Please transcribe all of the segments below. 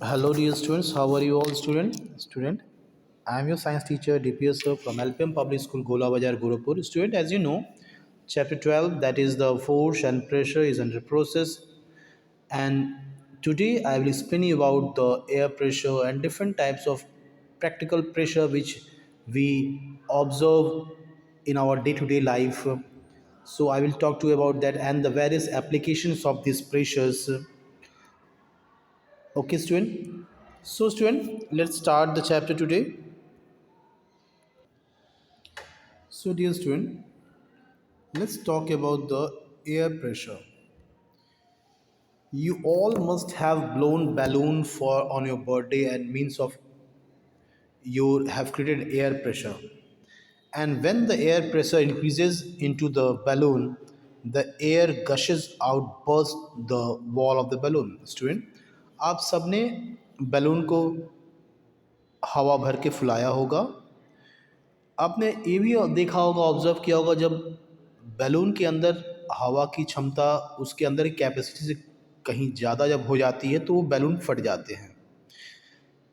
Hello dear students, how are you all Student, I am your science teacher DPS sir from LPM Public School Gola Bazar Gurupur. Student, as you know, chapter 12, that is the force and pressure, is under process, and today I will explain you about the air pressure and different types of practical pressure which we observe in our day-to-day life. So I will talk to you about that and the various applications of these pressures. Okay, student. So, student, let's start the chapter today. So, dear student, let's talk about the air pressure. You all must have blown balloon for on your birthday and means of you have created air pressure. And when the air pressure increases into the balloon, the air gushes out burst the wall of the balloon. Student, आप सबने balloon को हवा भर के फुलाया होगा। आपने ये भी देखा होगा, ऑब्जर्व किया होगा, जब बैलून के अंदर हवा की क्षमता उसके अंदर की कैपेसिटी से कहीं ज़्यादा जब हो जाती है तो वो बैलून फट जाते हैं।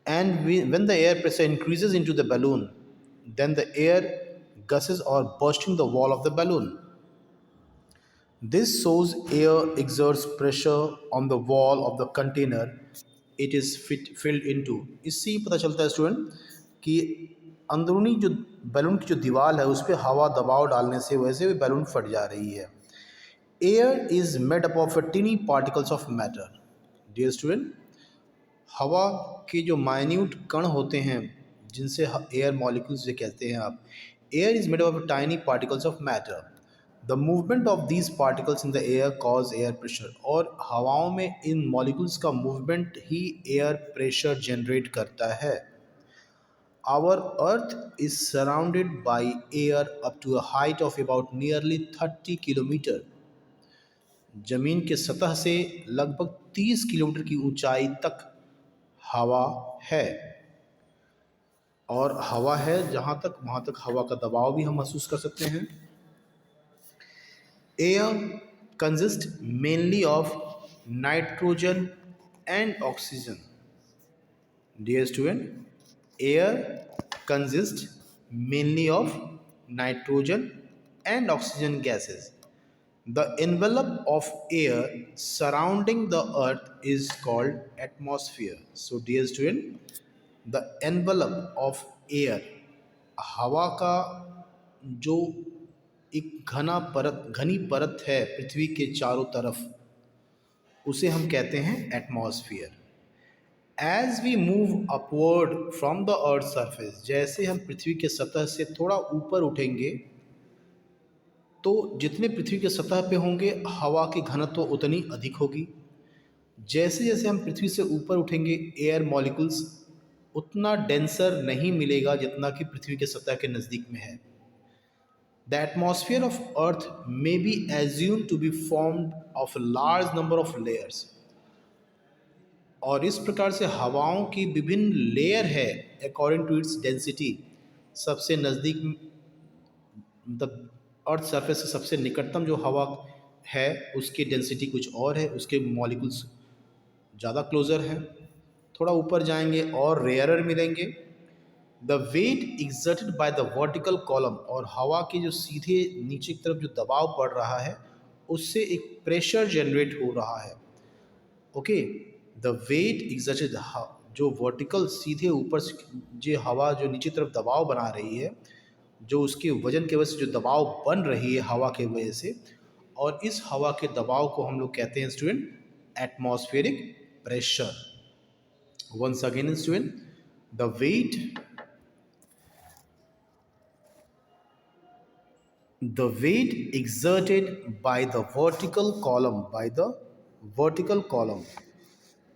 And when the air pressure increases into the balloon, then the air gushes और bursting the wall of the balloon. This shows air exerts pressure on the wall of the container it is filled into. इससे ही पता चलता है student कि अंदरूनी जो balloon की जो दीवार है उस पर हवा दबाव डालने से वैसे भी बैलून फट जा रही है. Air is made up of tiny particles of matter. Dear student, हवा के जो माइन्यूट कण होते हैं जिनसे एयर मॉलिक्यूल्स जो कहते हैं आप, air is made of tiny particles of matter. The movement of these particles in the air cause air pressure. और हवाओं में इन मॉलिक्यूल्स का मूवमेंट ही एयर प्रेशर जनरेट करता है. Our earth is surrounded by air up to a height of about nearly 30 kilometre. जमीन के सतह से लगभग 30 किलोमीटर की ऊंचाई तक हवा है. और हवा है जहाँ तक वहाँ तक हवा का दबाव भी हम महसूस कर सकते हैं. Air consists mainly of nitrogen and oxygen. Dear student, air consists mainly of nitrogen and oxygen gases. The envelope of air surrounding the earth is called atmosphere. So dear student, the envelope of air, हवा का जो एक घनी परत है पृथ्वी के चारों तरफ, उसे हम कहते हैं atmosphere. As we move upward from the earth surface, जैसे हम पृथ्वी के सतह से थोड़ा ऊपर उठेंगे तो जितने पृथ्वी के सतह पे होंगे हवा की घनत्व उतनी अधिक होगी. जैसे जैसे हम पृथ्वी से ऊपर उठेंगे एयर मॉलिक्यूल्स उतना डेंसर नहीं मिलेगा जितना कि पृथ्वी के सतह के नज़दीक में है. The atmosphere of Earth may be assumed to be formed of a large number of layers. और इस प्रकार से हवाओं की विभिन्न लेयर है अकॉर्डिंग टू इट्स डेंसिटी. सबसे नज़दीक मतलब अर्थ सरफेस से सबसे निकटतम जो हवा है उसकी डेंसिटी कुछ और है, उसके मॉलिक्यूल्स ज़्यादा क्लोज़र हैं. थोड़ा ऊपर जाएंगे और रेयरर मिलेंगे. The weight exerted by the vertical column, और हवा के जो सीधे नीचे की तरफ जो दबाव पड़ रहा है उससे एक प्रेशर जनरेट हो रहा है. ओके, द वेट एक्सर्टेड, जो वर्टिकल सीधे ऊपर से जो हवा जो नीचे तरफ दबाव बना रही है, जो उसके वजन की वजह से जो दबाव बन रही है हवा के वजह से, और इस हवा के दबाव को हम लोग कहते हैं student atmospheric pressure. Once again student, the weight exerted by the vertical column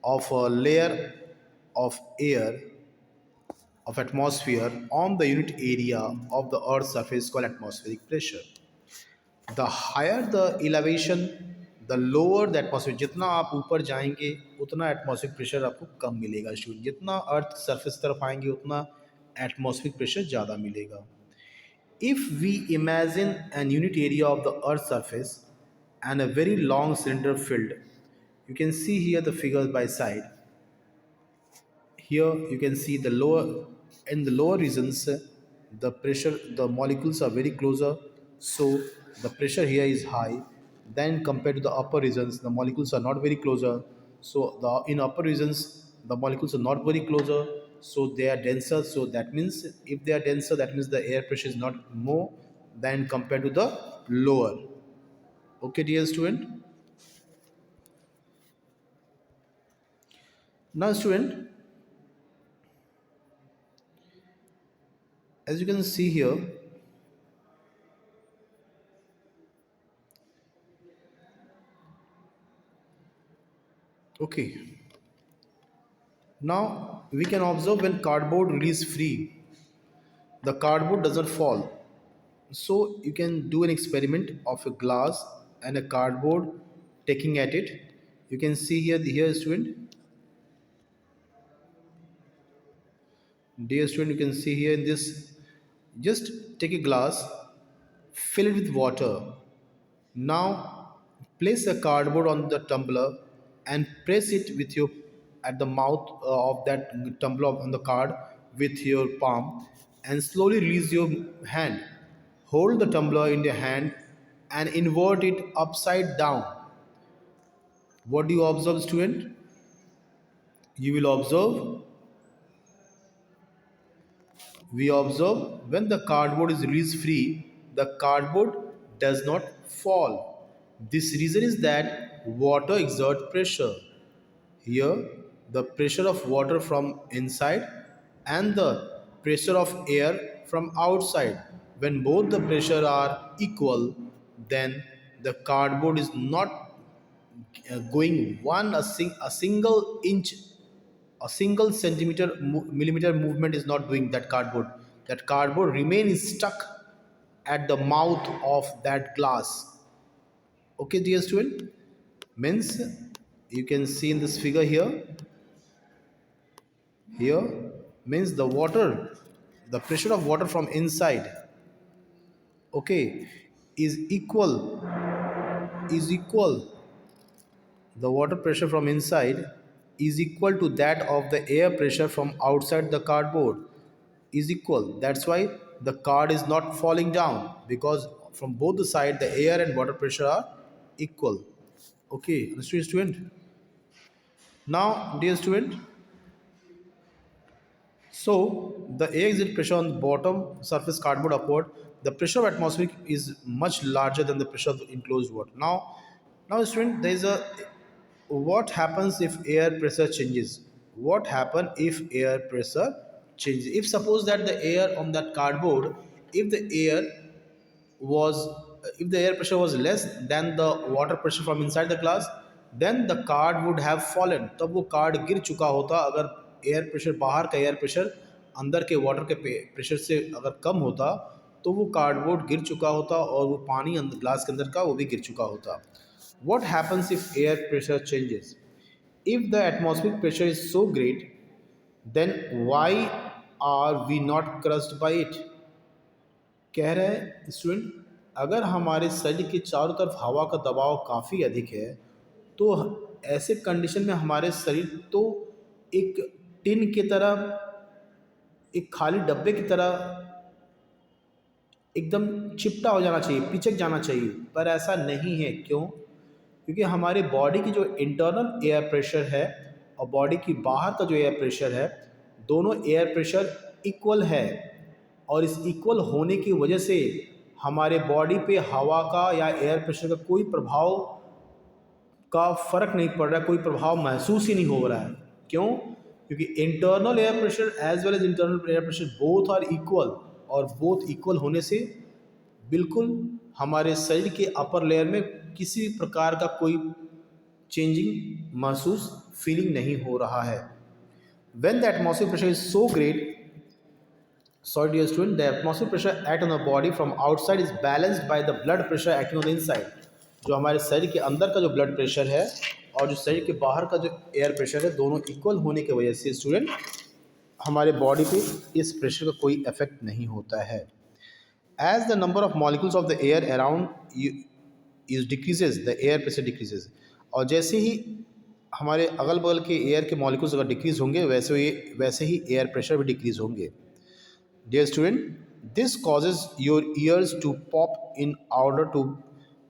of a layer of air of atmosphere on the unit area of the earth's surface called atmospheric pressure. The higher the elevation, the lower the atmosphere. जितना आप ऊपर जाएंगे उतना atmospheric pressure आपको कम मिलेगा student. जितना earth surface तरफ आएंगे उतना एटमॉस्फेरिक प्रेशर ज़्यादा मिलेगा. If we imagine an unit area of the Earth's surface and a very long cylinder filled, you can see here the figures by side. Here you can see the lower, in the lower regions, the pressure, the molecules are very closer, so the pressure here is high. Then compared to the upper regions, the molecules are not very closer, so the in upper regions the molecules are not very closer, so they are denser. So that means if they are denser, that means the air pressure is not more than compared to the lower. Okay, dear student. Now student, as you can see here, okay, now we can observe when cardboard release free, the cardboard doesn't fall. So you can do an experiment of a glass and a cardboard taking at it. You can see here student, dear student, you can see here in this, just take a glass, fill it with water. Now place a cardboard on the tumbler and press it with your, at the mouth of that tumbler on the card with your palm, and slowly release your hand. Hold the tumbler in your hand and invert it upside down. What do you observe, student? You will observe, we observe when the cardboard is released free, the cardboard does not fall. This reason is that water exerts pressure. Here, the pressure of water from inside and the pressure of air from outside. When both the pressure are equal, then the cardboard is not going a single inch, a single centimeter millimeter movement is not doing that cardboard. That cardboard remains stuck at the mouth of that glass. Okay, dear student, means you can see in this figure here means the water, the pressure of water from inside, okay, is equal, the water pressure from inside is equal to that of the air pressure from outside the cardboard, is equal. That's why the card is not falling down, because from both the side the air and water pressure are equal. Okay, understood, student? Now, dear student, so the air exit pressure on the bottom surface cardboard upward, the pressure of atmospheric is much larger than the pressure of the enclosed water. Now student, there is a, what happens if air pressure changes? What happen if air pressure changes? If suppose that the air on that cardboard, if the air was, if the air pressure was less than the water pressure from inside the glass, then the card would have fallen, तब वो card गिर चुका होता अगर air pressure, बाहर का air pressure अंदर के वाटर के प्रेशर से अगर कम होता, तो वो कार्डबोर्ड गिर चुका होता और वो पानी अंदर ग्लास के अंदर का वो भी गिर चुका होता. What happens if air pressure changes? If the atmospheric pressure is so great, then why are we not crushed by it? कह रहे हैं स्टूडेंट, अगर हमारे शरीर के चारों तरफ हवा का दबाव काफ़ी अधिक है, तो ऐसे कंडीशन में हमारे शरीर तो एक टिन की तरह, एक खाली डब्बे की तरह एकदम चिपटा हो जाना चाहिए, पिचक जाना चाहिए, पर ऐसा नहीं है. क्यों? क्योंकि हमारी बॉडी की जो इंटरनल एयर प्रेशर है और बॉडी की बाहर का जो एयर प्रेशर है, दोनों एयर प्रेशर इक्वल है, और इस इक्वल होने की वजह से हमारे बॉडी पे हवा का या एयर प्रेशर का कोई प्रभाव का फ़र्क नहीं पड़ रहा है, कोई प्रभाव महसूस ही नहीं हो रहा है. क्यों? क्योंकि internal air pressure as well as internal air pressure both are equal, और बोथ इक्वल होने से बिल्कुल हमारे शरीर के अपर लेयर में किसी प्रकार का कोई चेंजिंग महसूस फीलिंग नहीं हो रहा है. When the atmospheric pressure is so great, sorry dear student, the atmospheric pressure act on the body from outside is balanced by the blood pressure acting on the inside. जो हमारे शरीर के अंदर का जो ब्लड प्रेशर है और जो शरीर के बाहर का जो एयर प्रेशर है, दोनों इक्वल होने की वजह से स्टूडेंट हमारे बॉडी पे इस प्रेशर का कोई इफेक्ट नहीं होता है. As the number of molecules of the air around you is decreases, the air pressure decreases. और जैसे ही हमारे अगल बगल के एयर के मॉलिक्यूल्स अगर डिक्रीज होंगे वैसे ही एयर प्रेशर भी डिक्रीज होंगे। Dear student, this causes your ears to pop in order to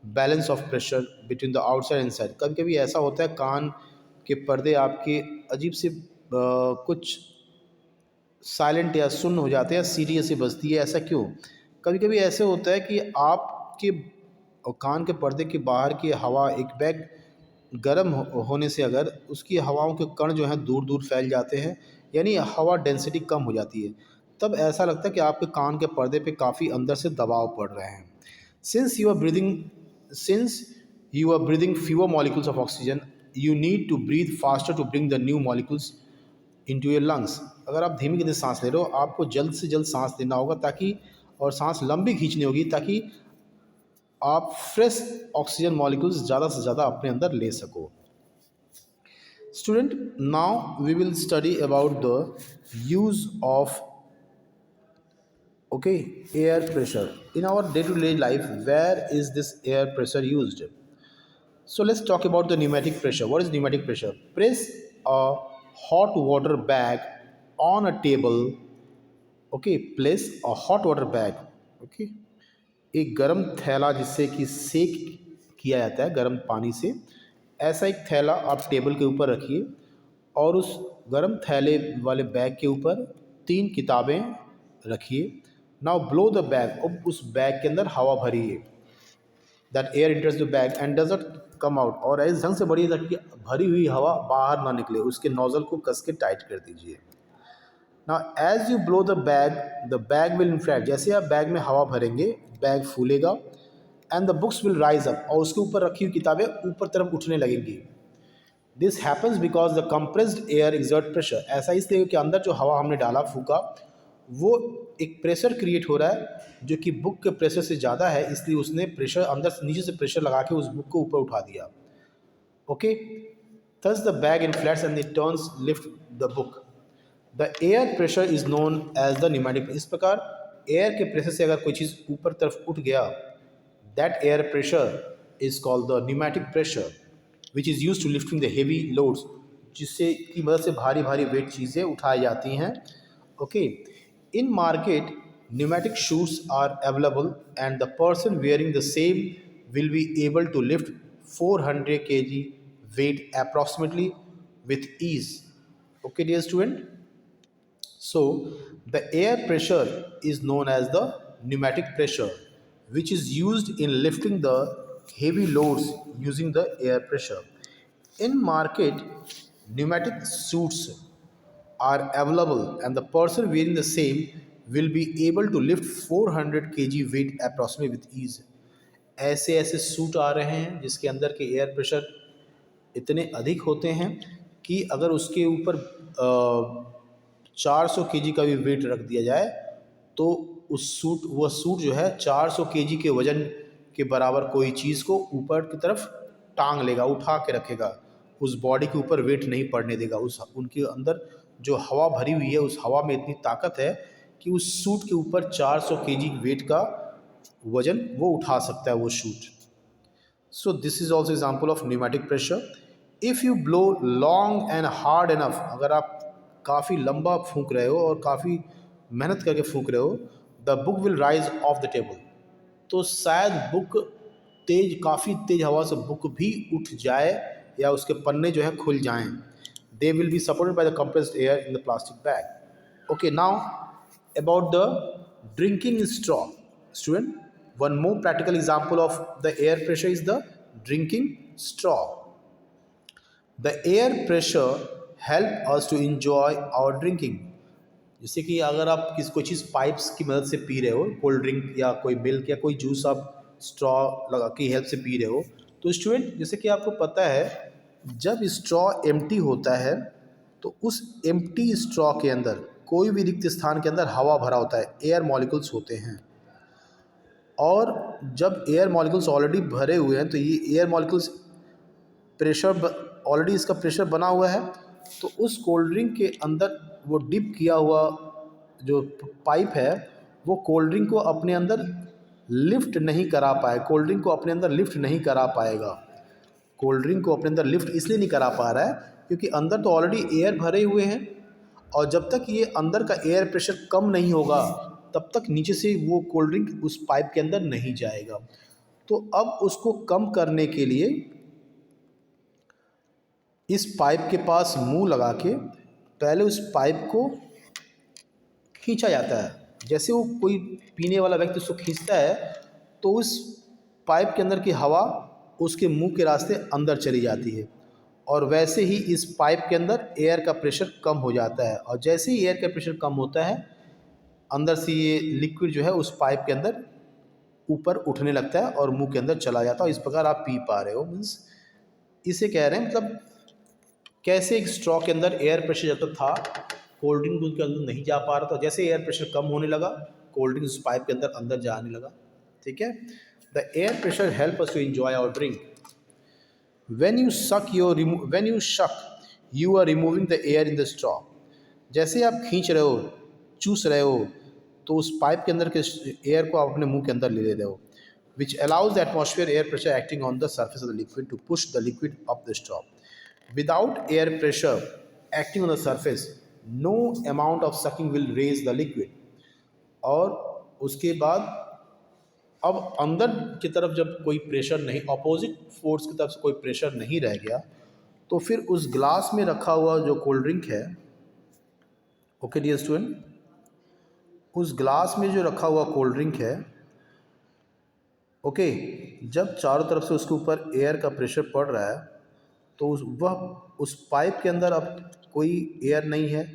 balance of pressure between the outside and inside. कभी कभी ऐसा होता है कान के पर्दे आपके अजीब से कुछ साइलेंट या सुन्न हो जाते हैं, सीटी ऐसी बजती है, ऐसा क्यों? कभी कभी ऐसे होता है कि आपके कान के पर्दे के बाहर की हवा, एक बैग गर्म होने से अगर उसकी हवाओं के कण जो हैं दूर दूर फैल जाते हैं, यानी हवा डेंसिटी कम हो जाती है, तब ऐसा लगता है कि आपके कान के पर्दे पे काफ़ी अंदर से दबाव पड़ रहे हैं। Since you are breathing since you are breathing fewer molecules of oxygen, you need to breathe faster to bring the new molecules into your lungs। अगर आप धीमी गति से सांस ले रहे हो, आपको जल्द से जल्द सांस लेना होगा ताकि, और सांस लंबी खींचनी होगी ताकि आप फ्रेश ऑक्सीजन मॉलिक्यूल्स ज़्यादा से ज़्यादा अपने अंदर ले सको। Student, now we will study about the use of air pressure in our day-to-day life. Where is this air pressure used? So let's talk about the pneumatic pressure. What is pneumatic pressure? Press a hot water bag on a table. Place a hot water bag. एक गर्म थैला जिससे कि सेक किया जाता है गर्म पानी से, ऐसा एक थैला आप टेबल के ऊपर रखिए और उस गर्म थैले वाले बैग के ऊपर 3 किताबें रखिए। नाउ ब्लो द बैग, अब उस बैग के अंदर हवा भरिए। That air इंटर्स the bag and does not come out, और ऐसे ढंग से भरिए ताकि भरी हुई हवा बाहर ना निकले, उसके नोजल को कस के टाइट कर दीजिए। Now as you blow the bag will inflate, जैसे आप बैग में हवा भरेंगे बैग फूलेगा, and the books will rise up, और उसके ऊपर रखी हुई किताबें ऊपर तरफ उठने लगेंगी। This happens because the compressed air exert pressure, ऐसा इसलिए कि अंदर जो हवा हमने डाला फूका वो एक प्रेशर क्रिएट हो रहा है जो कि बुक के प्रेशर से ज़्यादा है, इसलिए उसने प्रेशर अंदर से नीचे से प्रेशर लगा के उस बुक को ऊपर उठा दिया। Thus the bag inflates and it turns lift the book. The air pressure is known as the pneumatic. इस प्रकार एयर के प्रेशर से अगर कोई चीज़ ऊपर तरफ उठ गया, that air pressure is called the pneumatic pressure which is use to lifting the heavy loads, जिससे की मदद से भारी भारी वेट चीज़ें उठाई जाती हैं। In market, pneumatic shoes are available and the person wearing the same will be able to lift 400 kg weight approximately with ease. Dear student. So, the air pressure is known as the pneumatic pressure, which is used in lifting the heavy loads using the air pressure. In market, pneumatic suits are available and the person wearing the same will be able to lift 400 kg weight approximately with ease। ऐसे ऐसे suit आ रहे हैं जिसके अंदर के air pressure इतने अधिक होते हैं कि अगर उसके ऊपर 400 kg का भी वेट रख दिया जाए तो वह सूट जो है 400 kg के वजन के बराबर कोई चीज़ को ऊपर की तरफ टांग लेगा, उठा के रखेगा, उस बॉडी के ऊपर वेट नहीं पड़ने देगा। उनके अंदर जो हवा भरी हुई है उस हवा में इतनी ताकत है कि उस सूट के ऊपर 400 kg वेट का वजन वो उठा सकता है वो suit. So this is also example of pneumatic pressure. If you blow long and hard enough, अगर आप काफ़ी लंबा फूंक रहे हो और काफ़ी मेहनत करके फूंक रहे हो, the book will rise of the table, तो शायद बुक काफ़ी तेज हवा से बुक भी उठ जाए या उसके पन्ने जो है खुल जाएं। They will be supported by the compressed air in the plastic bag. Now about the drinking straw. Student, one more practical example of the air pressure is the drinking straw. The air pressure help us to enjoy our drinking. जैसे कि अगर आप कोई चीज़ pipes की मदद से P रहे हो, कोल्ड ड्रिंक या कोई मिल्क या कोई जूस आप स्ट्रॉ लगा की हेल्प से पी रहे हो, तो स्टूडेंट जैसे कि आपको पता है जब स्ट्रॉ एम्प्टी होता है तो उस एम्प्टी स्ट्रॉ के अंदर कोई भी रिक्त स्थान के अंदर हवा भरा होता है, एयर मॉलिक्यूल्स होते हैं। और जब एयर मॉलिक्यूल्स ऑलरेडी भरे हुए हैं तो ये एयर मॉलिक्यूल्स प्रेशर ऑलरेडी इसका प्रेशर बना हुआ है, तो उस कोल्ड ड्रिंक के अंदर वो डिप किया हुआ जो पाइप है वो कोल्ड ड्रिंक को अपने अंदर लिफ्ट नहीं करा पाए, कोल्ड ड्रिंक को अपने अंदर लिफ्ट नहीं करा पाएगा। कोल्ड ड्रिंक को अपने अंदर लिफ्ट इसलिए नहीं करा पा रहा है क्योंकि अंदर तो ऑलरेडी एयर भरे हुए हैं, और जब तक ये अंदर का एयर प्रेशर कम नहीं होगा तब तक नीचे से वो कोल्ड ड्रिंक उस पाइप के अंदर नहीं जाएगा। तो अब उसको कम करने के लिए इस पाइप के पास मुंह लगा के पहले उस पाइप को खींचा जाता है। जैसे वो कोई पीने वाला व्यक्ति उसको खींचता है तो उस पाइप के अंदर की हवा उसके मुंह के रास्ते अंदर चली जाती है, और वैसे ही इस पाइप के अंदर एयर का प्रेशर कम हो जाता है, और जैसे ही एयर का प्रेशर कम होता है अंदर से ये लिक्विड जो है उस पाइप के अंदर ऊपर उठने लगता है और मुंह के अंदर चला जाता है। इस प्रकार आप पी पा रहे हो। मीन्स इसे कह रहे हैं मतलब कैसे एक स्ट्रॉ के अंदर एयर प्रेशर जब तक था कोल्ड ड्रिंक के अंदर नहीं जा पा रहा था, जैसे एयर प्रेशर कम होने लगा कोल्ड ड्रिंक उस पाइप के अंदर अंदर जाने लगा। ठीक है। The air pressure help us to enjoy our drink. when you suck you are removing the air in the straw। जैसे आप खींच रहे हो, चूस रहे हो, तो उस पाइप के अंदर के एयर को आप अपने मुंह के अंदर ले रहे हो, which allows the atmosphere air pressure acting on the surface of the liquid to push the liquid up the straw। Without air pressure acting on the surface no amount of sucking will raise the liquid। और उसके बाद अब अंदर की तरफ जब कोई pressure नहीं, अपोजिट फोर्स की तरफ से कोई प्रेशर नहीं रह गया, तो फिर उस ग्लास में रखा हुआ जो कोल्ड ड्रिंक है, ओके डियर स्टूडेंट, उस ग्लास में जो रखा हुआ कोल्ड ड्रिंक है, ओके, जब चारों तरफ से उसके ऊपर एयर का प्रेशर पड़ रहा है तो उस पाइप के अंदर अब कोई एयर नहीं है,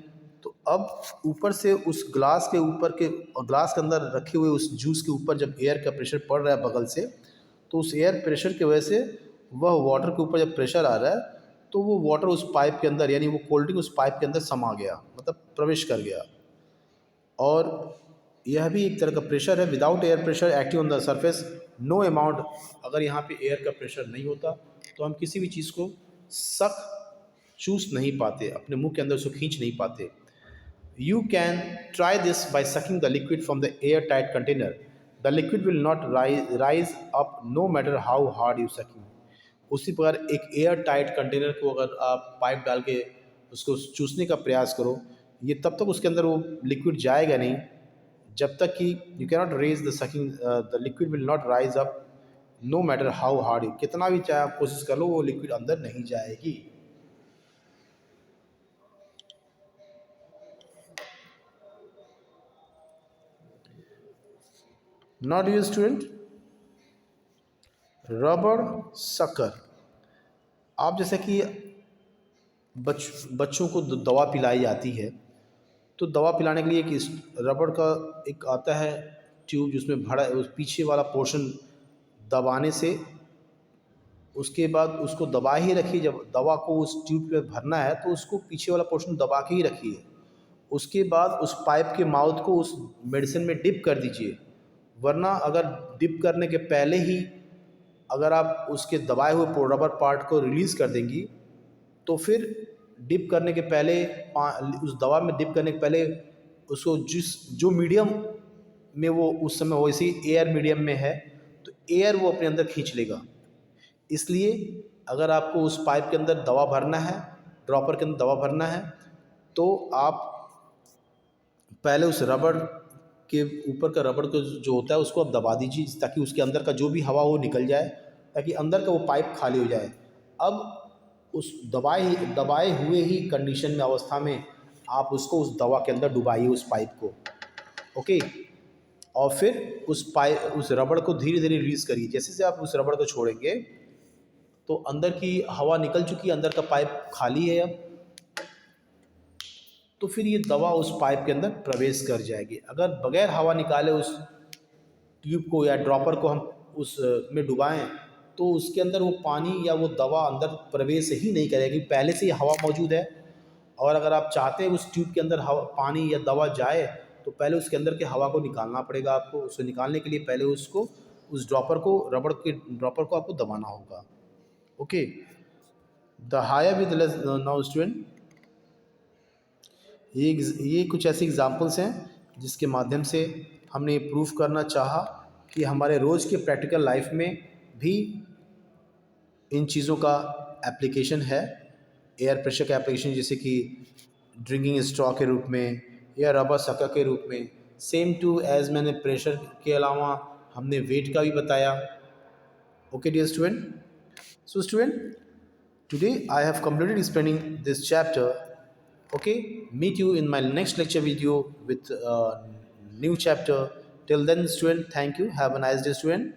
तो अब ऊपर से उस ग्लास के ऊपर के ग्लास के अंदर रखे हुए उस जूस के ऊपर जब एयर का प्रेशर पड़ रहा है बगल से, तो उस एयर प्रेशर की वजह से वह वाटर के ऊपर जब प्रेशर आ रहा है तो वो वाटर उस पाइप के अंदर, यानी वो कोल्ड ड्रिंक उस पाइप के अंदर समा गया, मतलब प्रवेश कर गया। और यह भी एक तरह का प्रेशर है। Without air pressure acting on the surface no amount, अगर यहाँ पे एयर का प्रेशर नहीं होता तो हम किसी भी चीज़ को चूस नहीं पाते, अपने मुंह के अंदर उसको खींच नहीं पाते। You can try this by sucking the liquid from the airtight container। The liquid will not rise up no matter how hard you sucking। उसी प्रकार एक एयर टाइट कंटेनर को अगर आप पाइप डाल के उसको चूसने का प्रयास करो, ये तब तक उसके अंदर वो लिक्विड जाएगा नहीं जब तक कि you can not raise the sucking, the liquid will not rise up no matter how hard you, कितना भी चाहे आप कोशिश कर लो वो लिक्विड अंदर नहीं जाएगी। Now dear student, रबर शक्कर, आप जैसे कि बच्चों को दवा पिलाई जाती है, तो दवा पिलाने के लिए एक रबड़ का एक आता है ट्यूब, जिसमें भरा उस पीछे वाला पोर्शन दबाने से, उसके बाद उसको दबा ही रखिए। जब दवा को उस ट्यूब पे भरना है तो उसको पीछे वाला पोर्शन दबा के ही रखिए। उसके बाद उस पाइप के माउथ को उस मेडिसिन में डिप कर दीजिए, वरना अगर डिप करने के पहले ही अगर आप उसके दबाए हुए रबर पार्ट को रिलीज़ कर देंगी तो फिर डिप करने के पहले उस दवा में डिप करने के पहले उसको जो मीडियम में वो उस समय वैसे ही एयर मीडियम में है तो एयर वो अपने अंदर खींच लेगा। इसलिए अगर आपको उस पाइप के अंदर दवा भरना है, ड्रॉपर के अंदर दवा भरना है, तो आप पहले उस रबड़ के ऊपर का रबड़ को जो होता है उसको आप दबा दीजिए ताकि उसके अंदर का जो भी हवा वो निकल जाए, ताकि अंदर का वो पाइप खाली हो जाए। अब उस दबाए हुए ही कंडीशन में अवस्था में आप उसको उस दवा के अंदर डुबाइए उस पाइप को, ओके, और फिर उस रबड़ को धीरे धीरे रिलीज़ करिए। जैसे जैसे आप उस रबड़ को छोड़ेंगे तो अंदर की हवा निकल चुकी है, अंदर का पाइप खाली है अब, तो फिर ये दवा उस पाइप के अंदर प्रवेश कर जाएगी। अगर बगैर हवा निकाले उस ट्यूब को या ड्रॉपर को हम उस में डुबाएं तो उसके अंदर वो पानी या वो दवा अंदर प्रवेश ही नहीं करेगी, पहले से ही हवा मौजूद है। और अगर आप चाहते हैं उस ट्यूब के अंदर पानी या दवा जाए तो पहले उसके अंदर की हवा को निकालना पड़ेगा आपको। उसको निकालने के लिए पहले उस रबड़ के ड्रॉपर को आपको दबाना होगा, okay. The higher with less now student, ये कुछ ऐसे एग्जांपल्स हैं जिसके माध्यम से हमने प्रूफ करना चाहा कि हमारे रोज़ के प्रैक्टिकल लाइफ में भी इन चीज़ों का एप्लीकेशन है। एयर प्रेशर का एप्लीकेशन जैसे कि ड्रिंकिंग स्ट्रॉ के रूप में या रबर सका के रूप में। सेम टू एज मैंने प्रेशर के अलावा हमने वेट का भी बताया। Okay dear student, so student today I have completed explaining this chapter. Okay, meet you in my next lecture video with a new chapter. Till then student, thank you, have a nice day student.